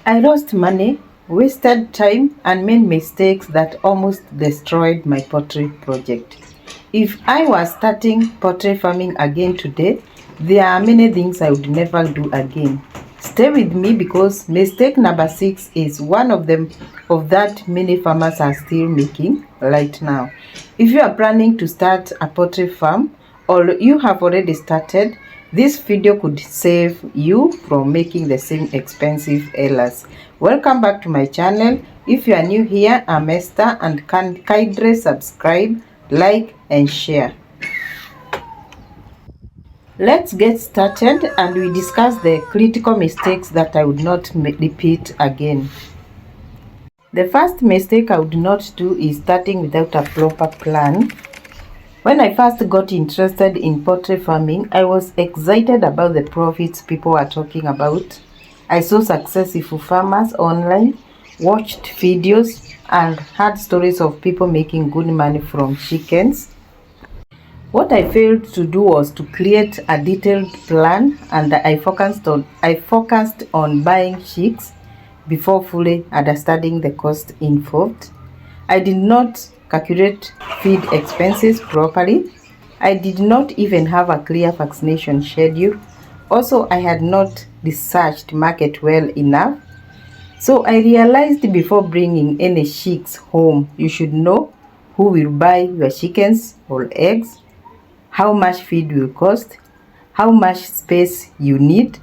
I lost money, wasted time, and made mistakes that almost destroyed my poultry project. If I was starting poultry farming again today, there are many things I would never do again. Stay with me because mistake number 6 is one of them of that many farmers are still making right now. If you are planning to start a poultry farm or you have already started, this video could save you from making the same expensive errors. Welcome back to my channel. If you are new here, I'm Esther, and kindly subscribe, like and share. Let's get started and we discuss the critical mistakes that I would not repeat again. The first mistake I would not do is starting without a proper plan. When I first got interested in poultry farming, I was excited about the profits people were talking about. I saw successful farmers online, watched videos, and heard stories of people making good money from chickens. What I failed to do was to create a detailed plan, and I focused on buying chicks before fully understanding the cost involved. I did not calculate feed expenses properly. I did not even have a clear vaccination schedule. Also, I had not researched market well enough. So I realized before bringing any chicks home, you should know who will buy your chickens or eggs, how much feed will cost, how much space you need,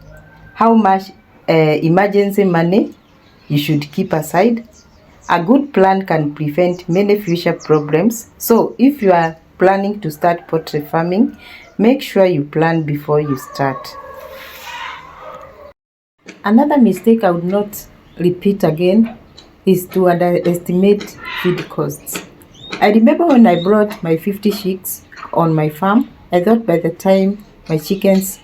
how much emergency money you should keep aside. A good plan can prevent many future problems. So if you are planning to start poultry farming, make sure you plan before you start. Another mistake I would not repeat again is to underestimate feed costs. I remember when I brought my 50 chicks on my farm, I thought by the time my chickens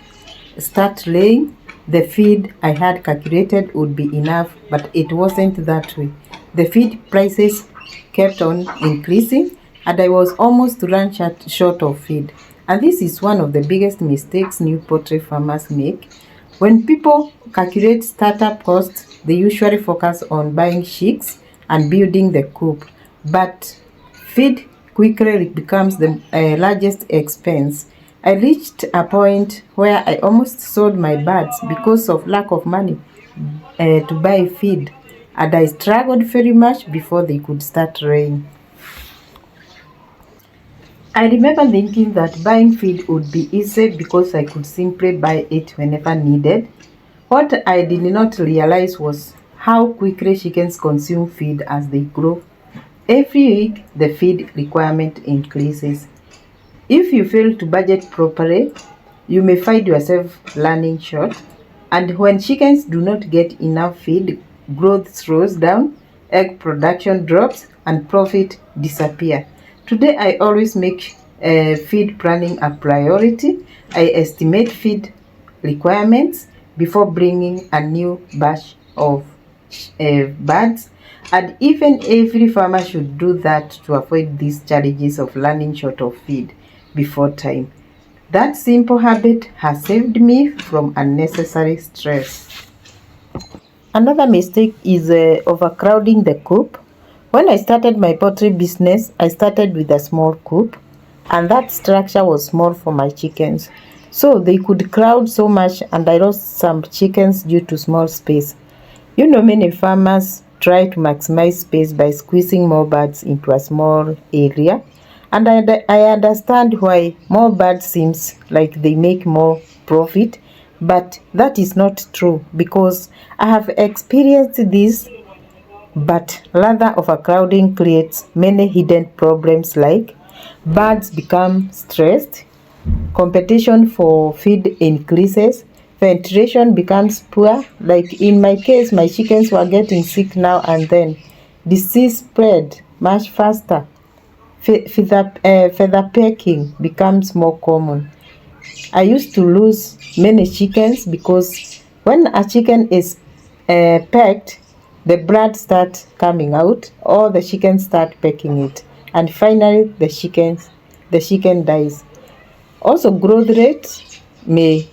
start laying, the feed I had calculated would be enough, but it wasn't that way. The feed prices kept on increasing and I was almost run short of feed. And this is one of the biggest mistakes new poultry farmers make. When people calculate startup costs, they usually focus on buying chicks and building the coop. But feed quickly becomes the largest expense. I reached a point where I almost sold my birds because of lack of money to buy feed, and I struggled very much before they could start laying. I remember thinking that buying feed would be easy because I could simply buy it whenever needed. What I did not realize was how quickly chickens consume feed as they grow. Every week, the feed requirement increases. If you fail to budget properly, you may find yourself running short. And when chickens do not get enough feed, growth slows down, egg production drops, and profit disappear. Today, I always make feed planning a priority. I estimate feed requirements before bringing a new batch of birds. And even every farmer should do that to avoid these challenges of running short of feed before time. That simple habit has saved me from unnecessary stress. Another mistake is overcrowding the coop. When I started my poultry business, I started with a small coop, and that structure was small for my chickens. So they could crowd so much, and I lost some chickens due to small space. You know, many farmers try to maximize space by squeezing more birds into a small area. And I understand why more birds seems like they make more profit, but that is not true because I have experienced this. But rather overcrowding creates many hidden problems like birds become stressed, competition for feed increases, ventilation becomes poor. Like in my case, my chickens were getting sick now and then. Disease spread much faster. Feather pecking becomes more common. I used to lose many chickens because when a chicken is pecked, the blood starts coming out, or the chickens start pecking it, and finally the chicken dies. Also, rates may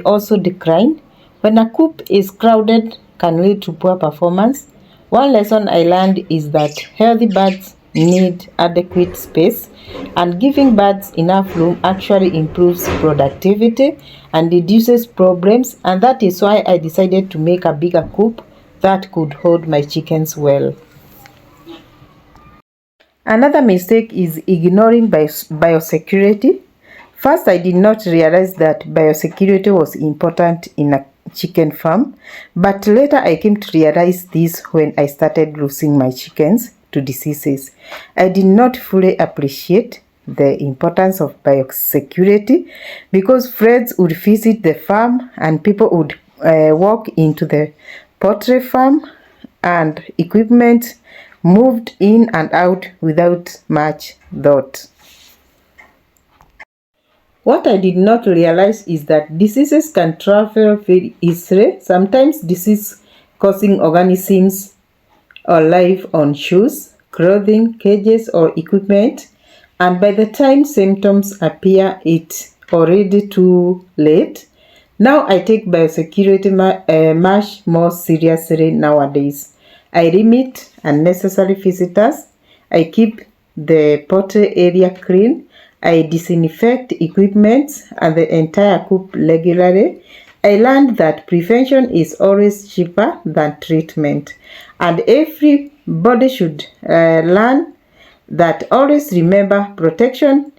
also decline When a coop is crowded can lead to poor performance. One lesson I learned is that healthy birds need adequate space, and giving birds enough room actually improves productivity and reduces problems, and that is why I decided to make a bigger coop that could hold my chickens well. Another mistake is ignoring biosecurity. First, I did not realize that biosecurity was important in a chicken farm, but later I came to realize this when I started losing my chickens to diseases. I did not fully appreciate the importance of biosecurity because friends would visit the farm and people would walk into the poultry farm and equipment moved in and out without much thought. What I did not realize is that diseases can travel very easily. Sometimes disease causing organisms or live on shoes, clothing, cages, or equipment, and by the time symptoms appear, it's already too late. Now I take biosecurity much more seriously nowadays. I limit unnecessary visitors. I keep the poultry area clean. I disinfect equipment and the entire coop regularly. I learned that prevention is always cheaper than treatment, and everybody should learn that. Always remember, protecting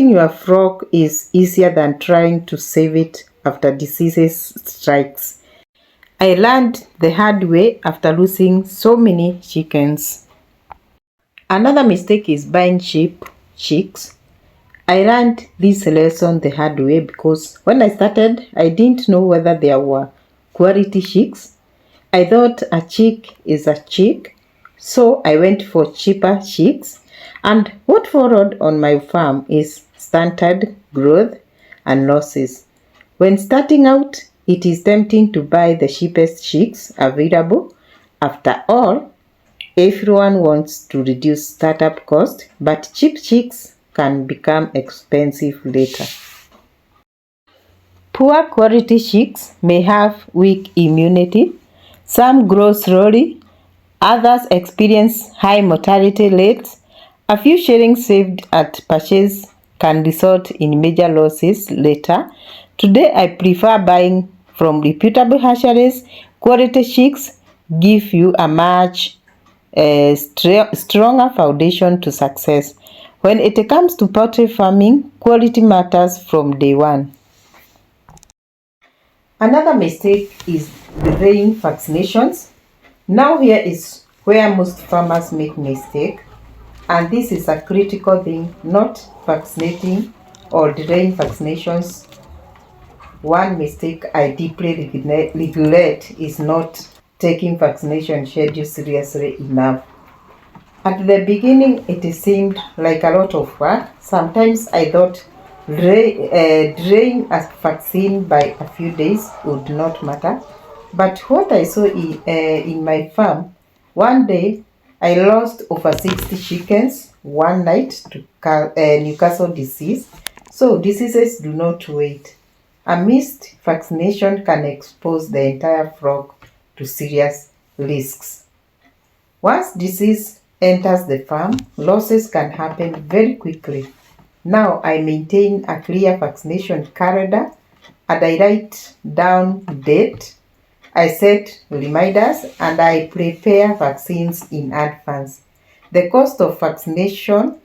your flock is easier than trying to save it after diseases strikes. I learned the hard way after losing so many chickens. Another mistake is buying cheap chicks. I learned this lesson the hard way because when I started, I didn't know whether there were quality chicks. I thought a chick is a chick, so I went for cheaper chicks. And what followed on my farm is stunted growth and losses. When starting out, it is tempting to buy the cheapest chicks available. After all, everyone wants to reduce startup cost, but cheap chicks can become expensive later. Poor quality chicks may have weak immunity. Some grow slowly, others experience high mortality rates. A few shillings saved at purchase can result in major losses later. Today, I prefer buying from reputable hatcheries. Quality chicks give you a much stronger foundation to success. When it comes to poultry farming, quality matters from day one. Another mistake is delaying vaccinations. Now here is where most farmers make mistake, and this is a critical thing: not vaccinating or delaying vaccinations. One mistake I deeply regret is not taking vaccination schedule seriously enough. At the beginning, it seemed like a lot of work. Sometimes I thought delaying a vaccine by a few days would not matter. But what I saw in my farm, one day I lost over 60 chickens one night to Newcastle disease. So diseases do not wait. A missed vaccination can expose the entire flock to serious risks. Once disease enters the farm, losses can happen very quickly. Now I maintain a clear vaccination calendar and I write down date. I set reminders and I prepare vaccines in advance. The cost of vaccination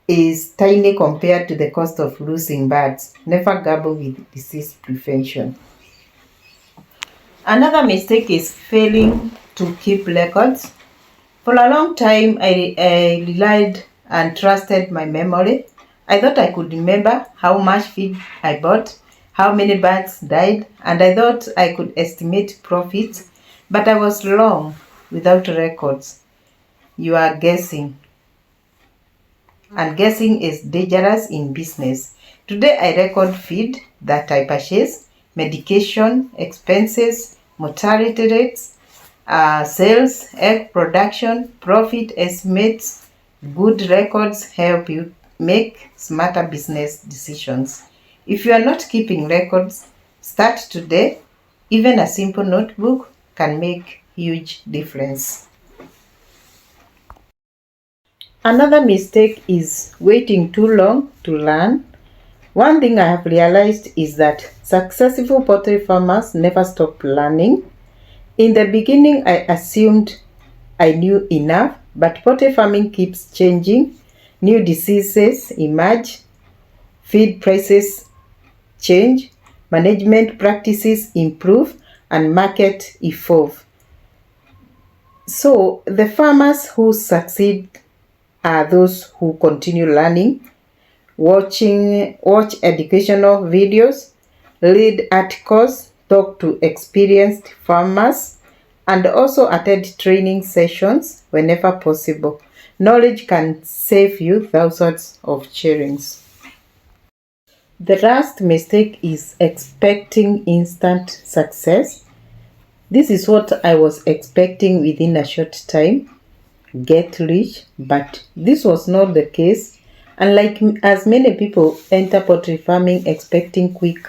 is tiny compared to the cost of losing birds. Never gamble with disease prevention. Another mistake is failing to keep records. For a long time, I relied and trusted my memory. I thought I could remember how much feed I bought, how many birds died, and I thought I could estimate profits, but I was wrong. Without records, you are guessing, and guessing is dangerous in business. Today, I record feed that I purchase, medication, expenses, mortality rates, sales, egg production, profit estimates. Good records help you make smarter business decisions. If you are not keeping records, Start today. Even a simple notebook can make huge difference. Another mistake is waiting too long to learn. One thing I have realized is that successful poultry farmers never stop learning. In the beginning, I assumed I knew enough, but poultry farming keeps changing. New diseases emerge, feed prices change, management practices improve, and market evolve. So the farmers who succeed are those who continue learning, watch educational videos, read articles, talk to experienced farmers, and also attend training sessions whenever possible. Knowledge can save you thousands of shillings. The last mistake is expecting instant success. This is what I was expecting within a short time, get rich, but this was not the case. Unlike as many people enter poultry farming expecting quick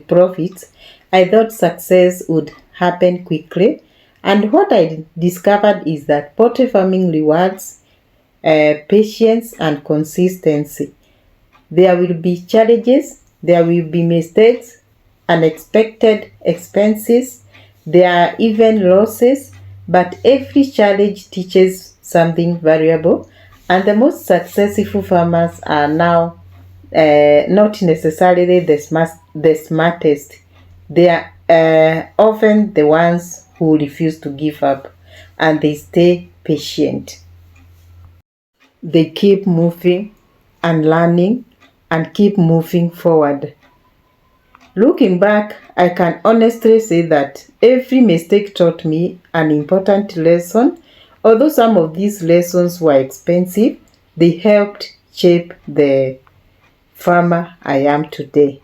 profits, I thought success would happen quickly. And what I discovered is that poultry farming rewards patience and consistency. There will be challenges, there will be mistakes, unexpected expenses, there are even losses, but every challenge teaches something valuable. And the most successful farmers are now not necessarily the smartest. They are often the ones who refuse to give up, and they stay patient. They keep moving and learning and keep moving forward. Looking back, I can honestly say that every mistake taught me an important lesson. Although some of these lessons were expensive, they helped shape the farmer I am today.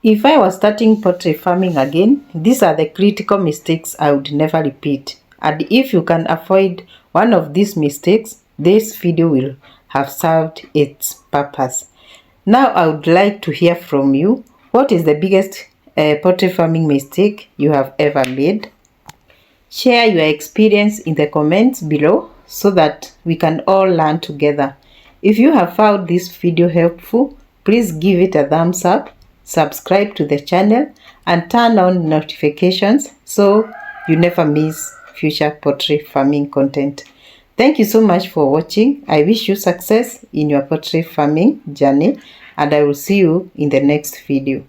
If I was starting poultry farming again, these are the critical mistakes I would never repeat. And if you can avoid one of these mistakes, this video will have served its purpose. Now I would like to hear from you. What is the biggest poultry farming mistake you have ever made? Share your experience in the comments below so that we can all learn together. If you have found this video helpful, please give it a thumbs up, subscribe to the channel, and turn on notifications so you never miss future poultry farming content. Thank you so much for watching. I wish you success in your poultry farming journey, and I will see you in the next video.